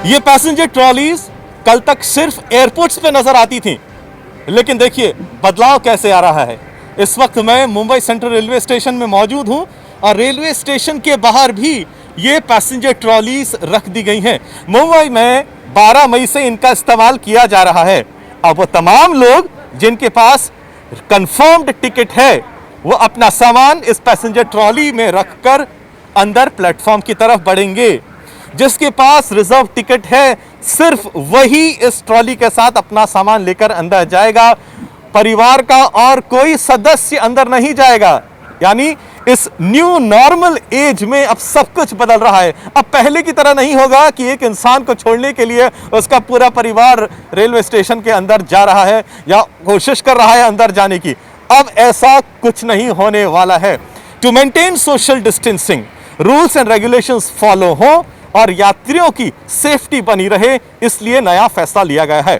ये passenger trolleys कल तक सिर्फ एयरपोर्ट्स पे नजर आती थी, लेकिन देखिए बदलाव कैसे आ रहा है। इस वक्त मैं मुंबई सेंट्रल रेलवे स्टेशन में मौजूद हूं और रेलवे स्टेशन के बाहर भी ये पैसेंजर ट्रॉलीज रख दी गई हैं। मुंबई में 12 मई से इनका इस्तेमाल किया जा रहा है। अब वो तमाम लोग जिनके पास कंफर्म्ड टिकट है वो अपना सामान इस पैसेंजर ट्रॉली में रखकर अंदर प्लेटफॉर्म की तरफ बढ़ेंगे। जिसके पास रिजर्व टिकट है सिर्फ वही इस ट्रॉली के साथ अपना सामान लेकर अंदर जाएगा। परिवार का और कोई सदस्य अंदर नहीं जाएगा। यानी इस न्यू नॉर्मल एज में अब सब कुछ बदल रहा है। अब पहले की तरह नहीं होगा कि एक इंसान को छोड़ने के लिए उसका पूरा परिवार रेलवे स्टेशन के अंदर जा रहा है या कोशिश कर रहा है अंदर जाने की। अब ऐसा कुछ नहीं होने वाला है। To maintain social distancing, rules and regulations follow हो और यात्रियों की सेफ्टी बनी रहे, इसलिए नया फैसला लिया गया है।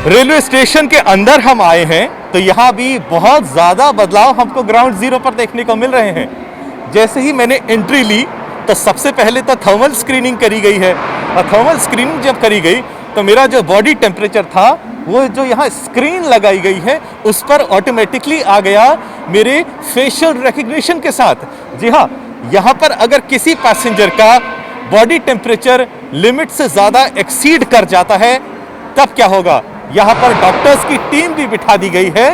रेलवे स्टेशन के अंदर हम आए हैं तो यहां भी बहुत ज्यादा बदलाव हमको ग्राउंड जीरो पर देखने को मिल रहे हैं। जैसे ही मैंने एंट्री ली तो सबसे पहले तो थर्मल स्क्रीनिंग करी गई है और थर्मल स्क्रीनिंग जब करी गई तो मेरा जो बॉडी टेम्परेचर था वो जो यहाँ स्क्रीन लगाई गई है उस पर ऑटोमेटिकली आ गया मेरे फेशियल रिकग्निशन के साथ। जी हाँ, यहाँ पर अगर किसी पैसेंजर का बॉडी टेम्परेचर लिमिट से ज़्यादा एक्सीड कर जाता है तब क्या होगा। यहाँ पर डॉक्टर्स की टीम भी बिठा दी गई है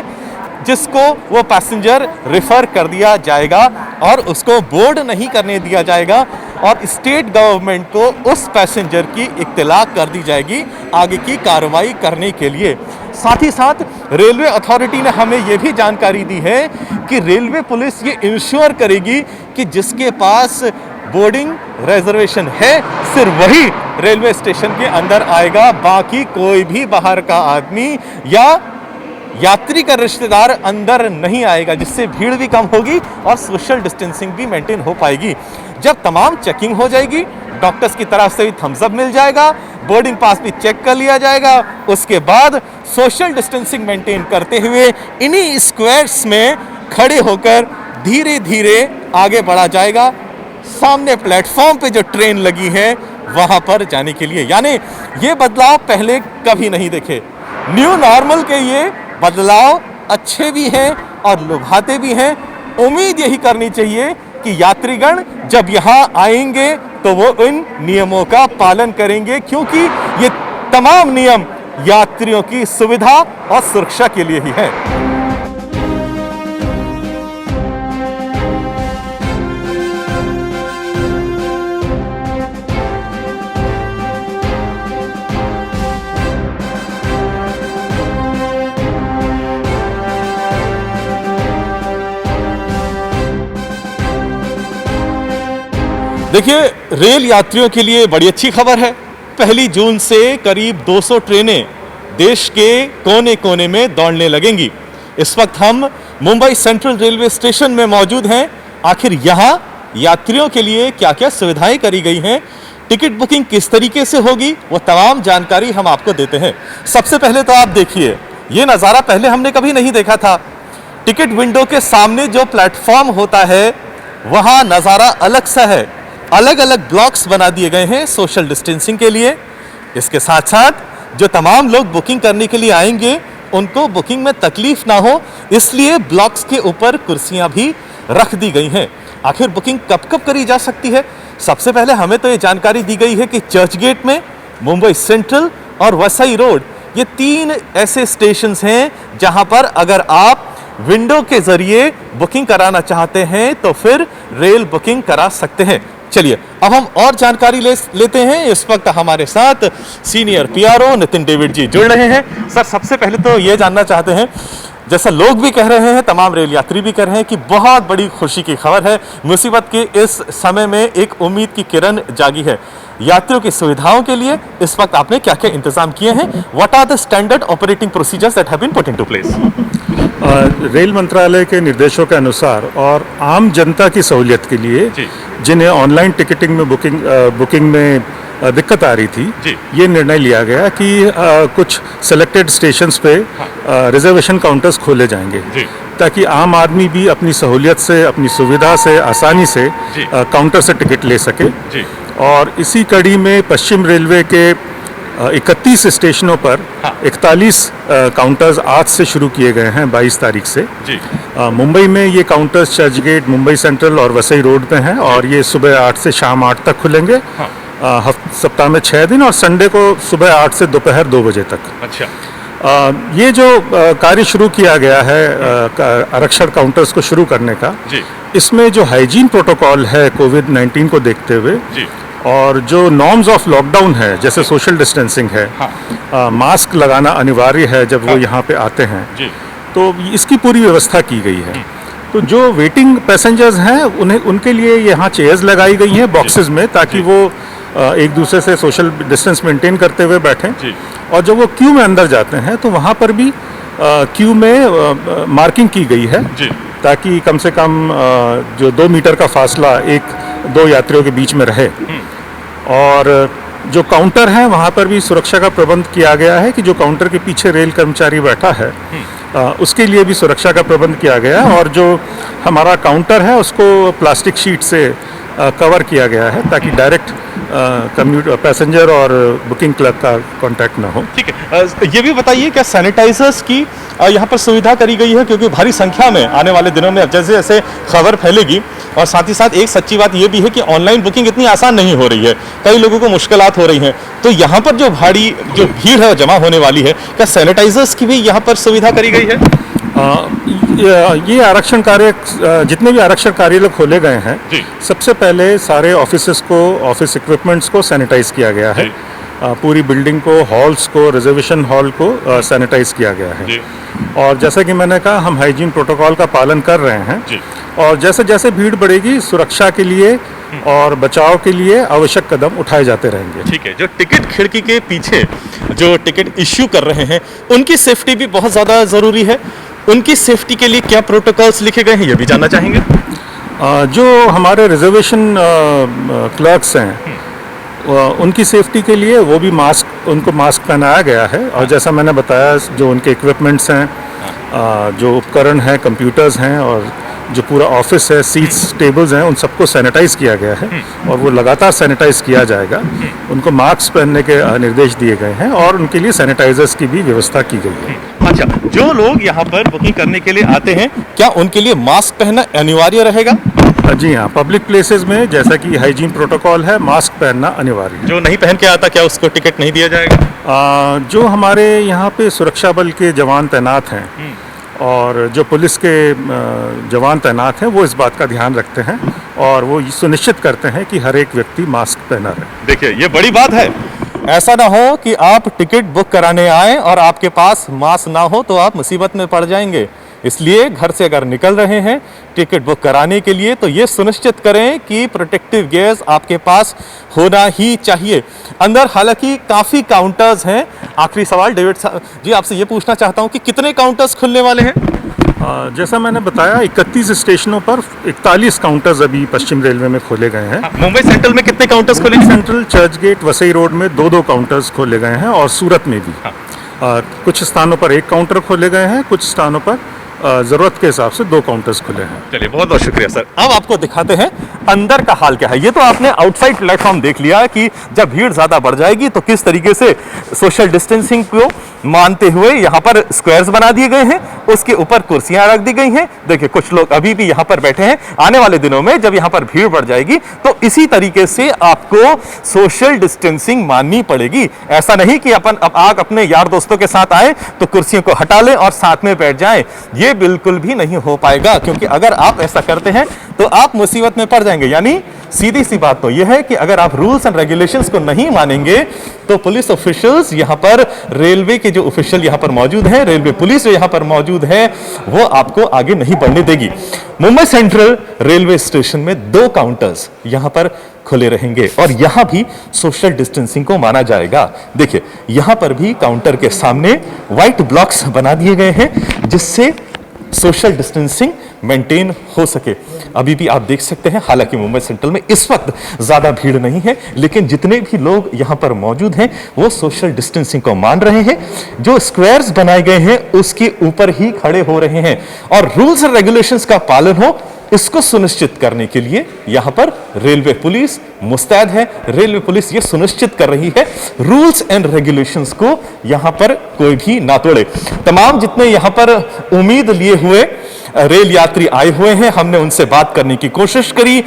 जिसको वो पैसेंजर रेफर कर दिया जाएगा और उसको बोर्ड नहीं करने दिया जाएगा और स्टेट गवर्नमेंट को उस पैसेंजर की इत्तला कर दी जाएगी आगे की कार्रवाई करने के लिए। साथ ही साथ रेलवे अथॉरिटी ने हमें ये भी जानकारी दी है कि रेलवे पुलिस ये इंश्योर करेगी कि जिसके पास बोर्डिंग रिजर्वेशन है सिर्फ वही रेलवे स्टेशन के अंदर आएगा, बाकी कोई भी बाहर का आदमी या यात्री का रिश्तेदार अंदर नहीं आएगा, जिससे भीड़ भी कम होगी और सोशल डिस्टेंसिंग भी मेंटेन हो पाएगी। जब तमाम चेकिंग हो जाएगी, डॉक्टर्स की तरफ से भी थम्स अप मिल जाएगा, बोर्डिंग पास भी चेक कर लिया जाएगा, उसके बाद सोशल डिस्टेंसिंग मेंटेन करते हुए इन्हीं स्क्वायर्स में खड़े होकर धीरे धीरे आगे बढ़ा जाएगा सामने प्लेटफॉर्म पे जो ट्रेन लगी है वहां पर जाने के लिए। यानी ये बदलाव पहले कभी नहीं देखे। न्यू नॉर्मल के ये बदलाव अच्छे भी हैं और लुभाते भी हैं। उम्मीद यही करनी चाहिए कि यात्रीगण जब यहाँ आएंगे तो वो इन नियमों का पालन करेंगे, क्योंकि ये तमाम नियम यात्रियों की सुविधा और सुरक्षा के लिए ही है। देखिए, रेल यात्रियों के लिए बड़ी अच्छी खबर है। 1 जून से करीब 200 ट्रेनें देश के कोने कोने में दौड़ने लगेंगी। इस वक्त हम मुंबई सेंट्रल रेलवे स्टेशन में मौजूद हैं। आखिर यहाँ यात्रियों के लिए क्या क्या सुविधाएं करी गई हैं, टिकट बुकिंग किस तरीके से होगी, वो तमाम जानकारी हम आपको देते हैं। सबसे पहले तो आप देखिए, ये नज़ारा पहले हमने कभी नहीं देखा था। टिकट विंडो के सामने जो प्लेटफॉर्म होता है वहाँ नज़ारा अलग सा है। अलग अलग ब्लॉक्स बना दिए गए हैं सोशल डिस्टेंसिंग के लिए। इसके साथ साथ जो तमाम लोग बुकिंग करने के लिए आएंगे उनको बुकिंग में तकलीफ ना हो, इसलिए ब्लॉक्स के ऊपर कुर्सियां भी रख दी गई हैं। आखिर बुकिंग कब कब करी जा सकती है? सबसे पहले हमें तो ये जानकारी दी गई है कि चर्च गेट में, मुंबई सेंट्रल और वसई रोड, ये 3 ऐसे स्टेशंस हैं जहां पर अगर आप विंडो के जरिए बुकिंग कराना चाहते हैं तो फिर रेल बुकिंग करा सकते हैं। चलिए अब हम और जानकारी लेते हैं। इस वक्त हमारे साथ सीनियर पीआरओ नितिन डेविड जी जुड़ रहे हैं। सर, सबसे पहले तो ये जानना चाहते हैं, जैसा लोग भी कह रहे हैं, तमाम रेल यात्री भी कह रहे हैं कि बहुत बड़ी खुशी की खबर है, मुसीबत के इस समय में एक उम्मीद की किरण जागी है। यात्रियों की सुविधाओं के लिए इस वक्त आपने क्या क्या इंतजाम किए हैं? What are the standard operating procedures that have been put into place? Rail मंत्रालय के निर्देशों के अनुसार और आम जनता की सहूलियत के लिए जिन्हें ऑनलाइन टिकटिंग में बुकिंग में दिक्कत आ रही थी, जी। ये निर्णय लिया गया कि कुछ सेलेक्टेड स्टेशंस पे रिजर्वेशन काउंटर्स खोले जाएंगे, जी। ताकि आम आदमी भी अपनी सहूलियत से, अपनी सुविधा से, आसानी से जी। काउंटर से टिकट ले सके। जी। और इसी कड़ी में पश्चिम रेलवे के 31 स्टेशनों पर 41 काउंटर्स आज से शुरू किए गए हैं 22 तारीख से। जी। मुंबई में ये काउंटर्स चर्च गेट, मुंबई सेंट्रल और वसई रोड पे हैं और ये सुबह 8 से शाम 8 तक खुलेंगे। सप्ताह में 6 दिन और संडे को सुबह 8 से दोपहर 2 बजे तक। अच्छा। ये जो कार्य शुरू किया गया है आरक्षण काउंटर्स को शुरू करने का, जी। इसमें जो हाइजीन प्रोटोकॉल है कोविड-19 को देखते हुए, जी। और जो नॉर्म्स ऑफ लॉकडाउन है, जैसे सोशल डिस्टेंसिंग है, मास्क लगाना अनिवार्य है जब वो यहाँ पे आते हैं, जी। तो इसकी पूरी व्यवस्था की गई है। तो जो वेटिंग पैसेंजर्स हैं उनके लिए यहाँ चेयर्स लगाई गई हैं बॉक्सेस में, ताकि वो एक दूसरे से सोशल डिस्टेंस मेंटेन करते हुए बैठें। जी। और जब वो क्यू में अंदर जाते हैं तो वहाँ पर भी क्यू में मार्किंग की गई है, जी। ताकि कम से कम जो 2 मीटर का फासला 1-2 यात्रियों के बीच में रहे। और जो काउंटर हैं वहाँ पर भी सुरक्षा का प्रबंध किया गया है कि जो काउंटर के पीछे रेल कर्मचारी बैठा है उसके लिए भी सुरक्षा का प्रबंध किया गया है। और जो हमारा काउंटर है उसको प्लास्टिक शीट से कवर किया गया है, ताकि डायरेक्ट पैसेंजर और बुकिंग क्लर्क का कांटेक्ट ना हो। ठीक है। ये भी बताइए, क्या सैनिटाइजर्स की यहाँ पर सुविधा करी गई है? क्योंकि भारी संख्या में आने वाले दिनों में अब जैसे जैसे खबर फैलेगी, और साथ ही साथ एक सच्ची बात ये भी है कि ऑनलाइन बुकिंग इतनी आसान नहीं हो रही है, कई लोगों को मुश्किलात हो रही हैं, तो यहाँ पर जो भीड़ है जमा होने वाली है, क्या सैनिटाइजर्स की भी यहाँ पर सुविधा करी गई है? ये आरक्षण कार्य, जितने भी आरक्षण कार्यालय खोले गए हैं, सबसे पहले सारे ऑफिस इक्विपमेंट्स को सैनिटाइज किया गया है। पूरी बिल्डिंग को, हॉल्स को, रिजर्वेशन हॉल को सैनिटाइज किया गया है। और जैसा कि मैंने कहा, हम हाइजीन प्रोटोकॉल का पालन कर रहे हैं। और जैसे जैसे भीड़ बढ़ेगी, सुरक्षा के लिए और बचाव के लिए आवश्यक कदम उठाए जाते रहेंगे। ठीक है। जो टिकट खिड़की के पीछे जो टिकट इश्यू कर रहे हैं, उनकी सेफ्टी भी बहुत ज़्यादा ज़रूरी है। उनकी सेफ्टी के लिए क्या प्रोटोकॉल्स लिखे गए हैं, ये भी जानना चाहेंगे। जो हमारे रिजर्वेशन क्लर्क्स हैं, उनकी सेफ्टी के लिए वो भी उनको मास्क पहनाया गया है। और जैसा मैंने बताया, जो उनके इक्विपमेंट्स हैं, जो उपकरण हैं, कंप्यूटर्स हैं, और जो पूरा ऑफिस है, सीट्स, टेबल्स हैं, उन सबको सैनिटाइज किया गया है और वो लगातार सैनिटाइज किया जाएगा। उनको मास्क पहनने के निर्देश दिए गए हैं और उनके लिए सैनिटाइजर्स की भी व्यवस्था की गई है। अच्छा, जो लोग यहाँ पर बुकिंग करने के लिए आते हैं, क्या उनके लिए मास्क पहनना अनिवार्य रहेगा? जी हाँ, पब्लिक प्लेसेस में जैसा कि हाइजीन प्रोटोकॉल है, मास्क पहनना अनिवार्य है। जो नहीं पहन के आता, क्या उसको टिकट नहीं दिया जाएगा? जो हमारे यहाँ पे सुरक्षा बल के जवान तैनात हैं और जो पुलिस के जवान तैनात हैं, वो इस बात का ध्यान रखते हैं और वो सुनिश्चित करते हैं कि हर एक व्यक्ति मास्क पहना रहे। देखिए, ये बड़ी बात है। ऐसा ना हो कि आप टिकट बुक कराने आए और आपके पास मास्क ना हो तो आप मुसीबत में पड़ जाएंगे। इसलिए घर से अगर निकल रहे हैं टिकट बुक कराने के लिए, तो ये सुनिश्चित करें कि प्रोटेक्टिव गियर्स आपके पास होना ही चाहिए। अंदर हालांकि काफ़ी काउंटर्स हैं। आखिरी सवाल डेविड जी, आपसे ये पूछना चाहता हूँ कि कितने काउंटर्स खुलने वाले हैं? जैसा मैंने बताया, 31 स्टेशनों पर 41 काउंटर्स अभी पश्चिम रेलवे में खोले गए हैं। मुंबई सेंट्रल में कितने काउंटर्स खोले? सेंट्रल, चर्च गेट, वसई रोड में 2-2 काउंटर्स खोले गए हैं और सूरत में भी कुछ स्थानों पर 1 काउंटर खोले गए हैं, कुछ स्थानों पर ज़रूरत के हिसाब से 2 काउंटर्स खुले हैं। चलिए, बहुत बहुत शुक्रिया सर। अब आपको दिखाते हैं अंदर का हाल क्या है। ये तो आपने आउटसाइड प्लेटफॉर्म देख लिया कि जब भीड़ ज़्यादा बढ़ जाएगी तो किस तरीके से सोशल डिस्टेंसिंग को मानते हुए यहाँ पर स्क्वायर्स बना दिए गए हैं, उसके ऊपर कुर्सियां रख दी गई हैं। देखिए, कुछ लोग अभी भी यहाँ पर बैठे हैं। आने वाले दिनों में जब यहाँ पर भीड़ बढ़ जाएगी तो इसी तरीके से आपको सोशल डिस्टेंसिंग माननी पड़ेगी। ऐसा नहीं कि अब आप अपने यार दोस्तों के साथ आए तो कुर्सियों को हटा लें और साथ में बैठ जाएं। ये बिल्कुल भी नहीं हो पाएगा, क्योंकि अगर आप ऐसा करते हैं तो आप मुसीबत में पड़ जाएंगे। यानी सीधी सी बात तो यह है कि अगर आप रूल्स एंड रेगुलेशंस को नहीं मानेंगे तो पुलिस ऑफिशियल्स यहाँ पर, रेलवे के जो ऑफिशियल यहाँ पर मौजूद हैं, रेलवे पुलिस जो यहाँ पर मौजूद है, वो आपको आगे नहीं बढ़ने देगी। मुंबई सेंट्रल रेलवे स्टेशन में 2 काउंटर्स यहाँ पर खुले रहेंगे और यहाँ भी सोशल डिस्टेंसिंग को माना जाएगा। देखिए, यहाँ पर भी काउंटर के सामने व्हाइट ब्लॉक्स बना दिए गए हैं जिससे सोशल डिस्टेंसिंग मेंटेन हो सके। अभी भी आप देख सकते हैं, हालांकि मुंबई सेंट्रल में इस वक्त ज्यादा भीड़ नहीं है, लेकिन जितने भी लोग यहां पर मौजूद हैं वो सोशल डिस्टेंसिंग को मान रहे हैं। जो स्क्वायर्स बनाए गए हैं उसके ऊपर ही खड़े हो रहे हैं और रूल्स एंड रेगुलेशंस का पालन हो इसको सुनिश्चित करने के लिए यहां पर रेलवे पुलिस मुस्तैद है। रेलवे पुलिस ये सुनिश्चित कर रही है रूल्स एंड रेगुलेशंस को यहां पर कोई भी ना तोड़े। तमाम जितने यहां पर उम्मीद लिए हुए रेल यात्री आए हुए हैं, हमने उनसे बात करने की कोशिश करी।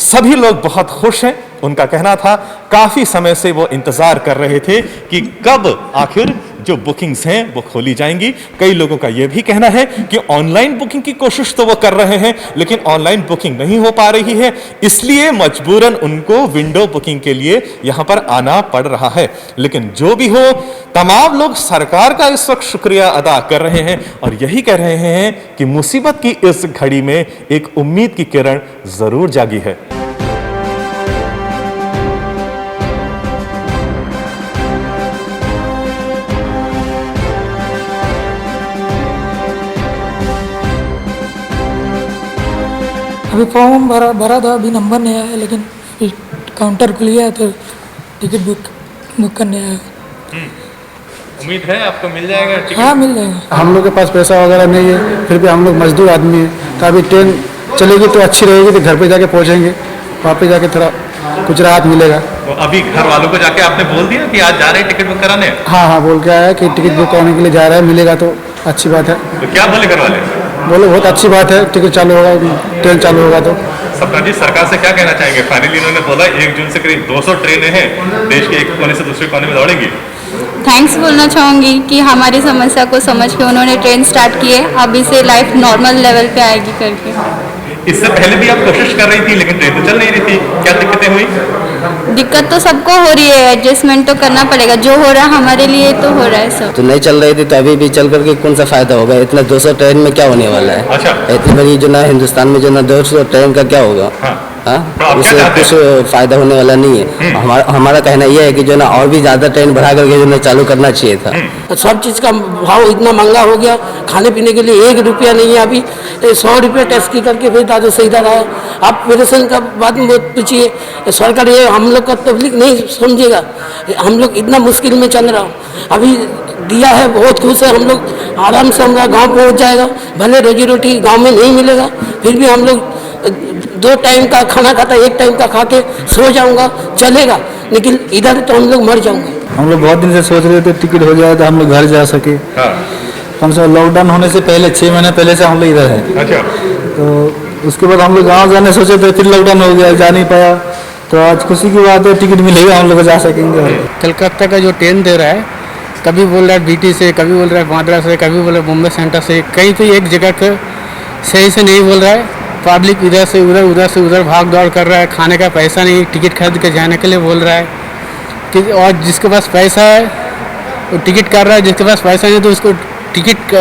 सभी लोग बहुत खुश हैं। उनका कहना था काफी समय से वो इंतजार कर रहे थे कि कब आखिर जो बुकिंग्स हैं वो खोली जाएंगी। कई लोगों का यह भी कहना है कि ऑनलाइन बुकिंग की कोशिश तो वो कर रहे हैं, लेकिन ऑनलाइन बुकिंग नहीं हो पा रही है, इसलिए मजबूरन उनको विंडो बुकिंग के लिए यहां पर आना पड़ रहा है। लेकिन जो भी हो, तमाम लोग सरकार का इस वक्त शुक्रिया अदा कर रहे हैं और यही कह रहे हैं कि मुसीबत की इस घड़ी में एक उम्मीद की किरण जरूर जागी है। अभी फॉर्म भरा था, अभी नंबर नहीं आया, लेकिन काउंटर खुल गया तो टिकट बुक करने आया। उम्मीद है आपको मिल जाएगा टिकट? हाँ, मिल जाएगा। हम लोग के पास पैसा वगैरह नहीं है, फिर भी हम लोग मजदूर आदमी हैं, तो अभी ट्रेन चलेगी तो अच्छी रहेगी, तो घर पे जाके पहुंचेंगे, वहाँ पे जाके थोड़ा कुछ राहत मिलेगा। तो अभी घर वालों को जाके आपने बोल दिया कि आज जा रहे हैं टिकट बुक कराने? हाँ, बोल के आया कि टिकट बुक कराने के लिए जा रहा है, मिलेगा तो अच्छी बात है। तो क्या बोले घर वाले? बोले बहुत अच्छी बात है, टिकट चालू होगा, ट्रेन चालू होगा तो। सपना जी, सरकार से क्या कहना चाहेंगे? फाइनली इन्होंने बोला 1 जून से करीब 200 ट्रेनें हैं देश के एक कोने से दूसरे कोने में दौड़ेंगी। थैंक्स बोलना चाहूँगी कि हमारी समस्या को समझ के उन्होंने ट्रेन स्टार्ट की है। अब इसे लाइफ नॉर्मल लेवल पे आएगी करके। इससे पहले भी आप कोशिश कर रही थी, लेकिन ट्रेन तो चल नहीं रही थी, क्या दिक्कतें हुई? दिक्कत तो सबको हो रही है, एडजस्टमेंट तो करना पड़ेगा। जो हो रहा है हमारे लिए तो हो रहा है सब। तो नहीं चल रही थी तो अभी भी चल करके कौन सा फायदा होगा? इतना 200 ट्रेन में क्या होने वाला है? अच्छा। इतनी बड़ी जो ना हिंदुस्तान में जो ना 200 ट्रेन का क्या होगा? हाँ, तो आप उससे क्या चाहते कुछ फायदा होने वाला नहीं है। हमारा कहना यह है कि जो ना और भी ज्यादा ट्रेन बढ़ा करके जो ना चालू करना चाहिए था। सब चीज़ का भाव इतना महंगा हो गया, खाने पीने के लिए 1 रुपया नहीं है। अभी 100 रुपये टैक्स की करके फिर दादा सही रहा है। आप फेडरेशन का बात में पूछिए, सरकार ये हम लोग का तबलीग नहीं समझेगा। हम लोग इतना मुश्किल में चल रहा, अभी दिया है, बहुत खुश है हम लोग। आराम से हमारा गांव पहुंच जाएगा, भले रोजी रोटी गांव में नहीं मिलेगा, फिर भी हम लोग 2 टाइम का खाना खाता, 1 टाइम का खा के सो जाऊंगा, चलेगा। लेकिन इधर तो हम लोग मर जाऊंगे। हम लोग बहुत दिन से सोच रहे थे टिकट हो जाए तो हम लोग घर जा सके। कम से कम लॉकडाउन होने से पहले 6 महीने पहले से हम लोग इधर हैं। अच्छा। तो उसके बाद हम लोग गाँव जाने सोचे थे, फिर लॉकडाउन हो गया, जा नहीं पाया। तो आज खुशी की बात है, टिकट मिलेगा, हम लोग जा सकेंगे। कलकत्ता का जो ट्रेन दे रहा है, कभी बोल रहा है बीटी से, कभी बोल रहा है बांद्रा से, कभी बोल रहा है मुंबई सेंटर से, कहीं तो एक जगह का सही से नहीं बोल रहा है। पब्लिक इधर से उधर, उधर से उधर भाग दौड़ कर रहा है। खाने का पैसा नहीं, टिकट खरीद के जाने के लिए बोल रहा है कि, और जिसके पास पैसा है वो टिकट कर रहा है, जिसके पास पैसा नहीं तो उसको टिकट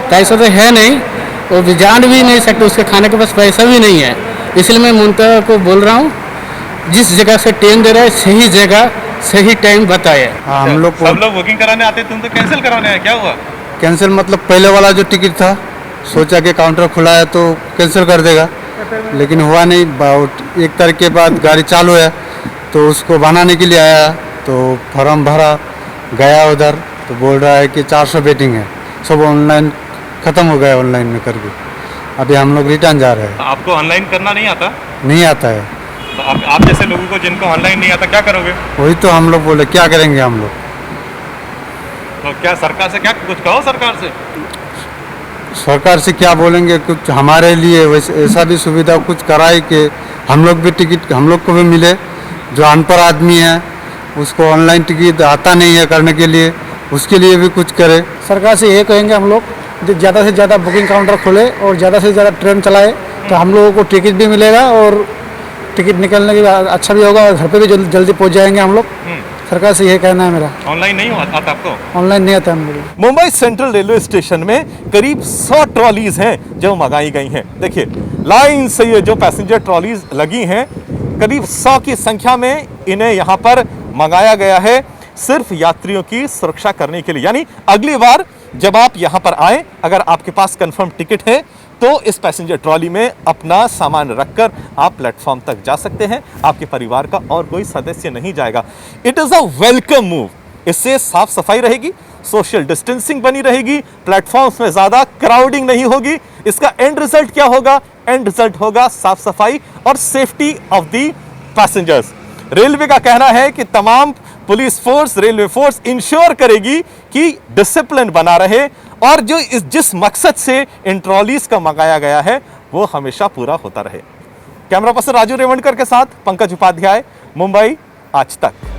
पैसा तो है नहीं, वो भी जान भी नहीं सकते, उसके खाने के पास पैसा भी नहीं है। इसलिए मैं मुंतज़ा को बोल रहा हूँ, जिस जगह से ट्रेन दे रहा है सही जगह सही टाइम बताए। हम लोग सब लोग बुकिंग कराने आते, तुम तो कैंसिल कराने आए, क्या हुआ? कैंसिल मतलब पहले वाला जो टिकट था, सोचा कि काउंटर खुला है तो कैंसिल कर देगा, लेकिन हुआ नहीं। 1 तारीख के बाद गाड़ी चालू है तो उसको बनाने के लिए आया, तो फॉर्म भरा, गया उधर तो बोल रहा है कि 400 वेटिंग है, सब ऑनलाइन ख़त्म हो गया, ऑनलाइन में करके। अभी हम लोग रिटर्न जा रहे हैं। आपको ऑनलाइन करना नहीं आता? नहीं आता है। तो आप जैसे लोगों को जिनको ऑनलाइन नहीं आता क्या करोगे? वही तो हम लोग बोले क्या करेंगे हम लोग। तो क्या सरकार से क्या कुछ कहो? सरकार से क्या बोलेंगे, कुछ हमारे लिए वैसे ऐसा भी सुविधा कुछ कराए कि हम लोग भी टिकट हम लोग को भी मिले। जो अनपढ़ आदमी है उसको ऑनलाइन टिकट आता नहीं है करने के लिए, उसके लिए भी कुछ करे। सरकार से ये कहेंगे हम लोग, ज़्यादा से ज़्यादा बुकिंग काउंटर खोले और ज़्यादा से ज़्यादा ट्रेन चलाए, तो हम लोगों को टिकट भी मिलेगा और टिकट निकलने के बाद अच्छा भी होगा और घर पे भी जल्दी पहुंच जाएंगे हम लोग। सरकार से यही कहना है मेरा। ऑनलाइन नहीं आता आपको? ऑनलाइन नहीं आता हम लोग। मुंबई सेंट्रल रेलवे स्टेशन में करीब 100 ट्रॉलीज हैं जो मंगाई गई हैं। देखिए लाइन से ये जो पैसेंजर ट्रॉलीज लगी हैं, करीब 100 की संख्या में इन्हें यहाँ पर मंगाया गया है, सिर्फ यात्रियों की सुरक्षा करने के लिए। यानी अगली बार जब आप यहां पर आए, अगर आपके पास कंफर्म टिकट है तो इस पैसेंजर ट्रॉली में अपना सामान रखकर आप प्लेटफॉर्म तक जा सकते हैं। आपके परिवार का और कोई सदस्य नहीं जाएगा। It is a welcome move. इससे साफ सफाई रहेगी, सोशल डिस्टेंसिंग बनी रहेगी, प्लेटफॉर्म्स में ज्यादा क्राउडिंग नहीं होगी। इसका एंड रिजल्ट क्या होगा? एंड रिजल्ट होगा साफ सफाई और safety of the passengers. Railway का कहना है कि तमाम police force, railway force ensure करेगी कि डिसिप्लिन बना रहे और जो जिस मकसद से इन ट्रॉलीज का मंगाया गया है वो हमेशा पूरा होता रहे। कैमरा पर्सन राजू रेवंडकर के साथ पंकज उपाध्याय, मुंबई आज तक।